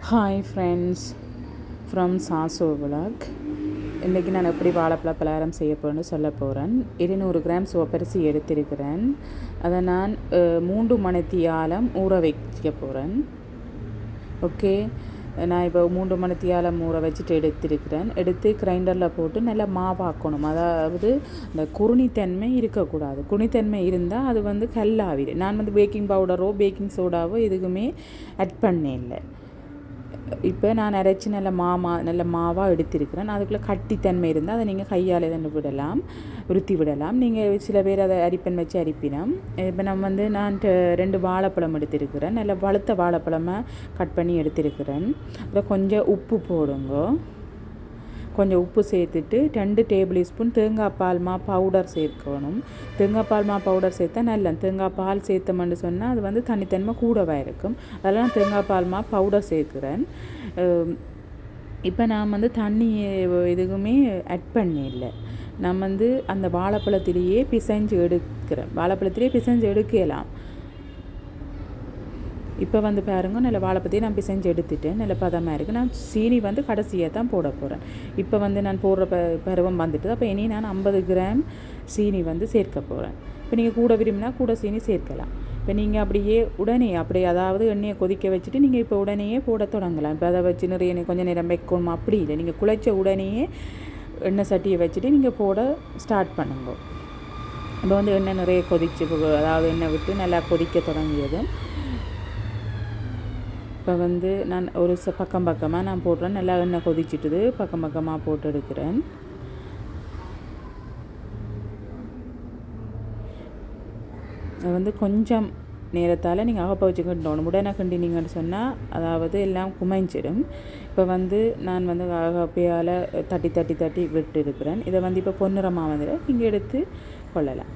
Hi friends from சாசோ vlog. இன்றைக்கி நான் எப்படி வாழைப்பழ பலகாரம் செய்ய போகிறேன்னு சொல்ல போகிறேன். 200 கிராம் சிவப்பரிசி எடுத்திருக்கிறேன். அதை நான் 3 மணித்தியாலம் ஊற வைக்க போகிறேன். ஓகே, நான் இப்போ 3 மணித்தியாலம் ஊற வச்சுட்டு எடுத்து கிரைண்டரில் போட்டு நல்லா மாவாக்கணும். அதாவது இந்த குருணித்தன்மை இருக்கக்கூடாது. குருணித்தன்மை இருந்தால் அது கல்லாவிடு. நான் பேக்கிங் பவுடரோ பேக்கிங் சோடாவோ எதுக்குமே ஆட் பண்ணே இல்லை. இப்போ நான் அரைச்சி நல்ல மாவாக எடுத்திருக்கிறேன். அதுக்குள்ளே கட்டித்தன்மை இருந்தால் அதை நீங்கள் கையால் விடலாம், உருத்தி விடலாம். நீங்கள் சில பேர் அதை அரிப்பன் வச்சு அரிப்பினோம். இப்போ நான் 2 வாழைப்பழம் எடுத்திருக்கிறேன். நல்ல வழுத்த வாழைப்பழமாக கட் பண்ணி எடுத்திருக்கிறேன். அப்புறம் கொஞ்சம் உப்பு போடுங்க. கொஞ்சம் உப்பு சேர்த்துட்டு 2 டேபிள் ஸ்பூன் தேங்காய் பால்மா பவுடர் சேர்க்கணும். தேங்காய் பால்மா பவுடர் சேர்த்தா நல்ல. தேங்காய் பால் சேர்த்தோம்னு சொன்னால் அது தனித்தன்மை கூடவாக இருக்கும். அதெல்லாம் தேங்காய் பால்மா பவுடர் சேர்க்குறேன். இப்போ நான் தண்ணி எதுவுமே ஆட் பண்ணல. நான் அந்த வாழைப்பழத்திலேயே பிசைஞ்சு எடுக்கிறேன். வாழைப்பழத்திலேயே பிசைஞ்சு எடுக்கலாம். இப்போ பாருங்க, நல்ல வாழைப்பத்தையே நான் பிசைஞ்சு எடுத்துட்டேன். நல்ல பதமாக இருக்குது. நான் சீனி கடைசியாக தான் போட போகிறேன். இப்போ நான் போடுற பருவம் வந்துட்டு அப்போ இனி நான் 50 கிராம் சீனி சேர்க்க போகிறேன். இப்போ நீங்கள் கூட விரும்பினா கூட சீனி சேர்க்கலாம். இப்போ நீங்கள் அப்படியே அதாவது எண்ணெயை கொதிக்க வச்சுட்டு நீங்கள் இப்போ உடனேயே போட தொடங்கலாம். இப்போ அதை வச்சு நிறைய கொஞ்சம் நேரம் வைக்கணும் அப்படி இல்லை. நீங்கள் குழைச்ச உடனேயே எண்ணெய் சட்டியை வச்சுட்டு நீங்கள் போட ஸ்டார்ட் பண்ணுங்க. இப்போ எண்ணெய் நிறைய கொதிச்சு, அதாவது எண்ணெய் விட்டு நல்லா கொதிக்க தொடங்கியதும் இப்போ நான் ஒரு பக்கமாக நான் போடுறேன். நல்லா எண்ணெய் கொதிச்சிட்டுது. பக்கமாக போட்டு எடுக்கிறேன். அது கொஞ்சம் நேரத்தால் நீங்கள் அகப்ப வச்சு கிண்டணும். உடனே கிண்டினீங்கன்னு சொன்னால் அதாவது எல்லாம் குமைஞ்சிடும். இப்போ நான் அகப்பையால் தட்டி விட்டு இருக்கிறேன். இதை இப்போ பொன்னிறமாக நீங்கள் எடுத்து கொள்ளலாம்.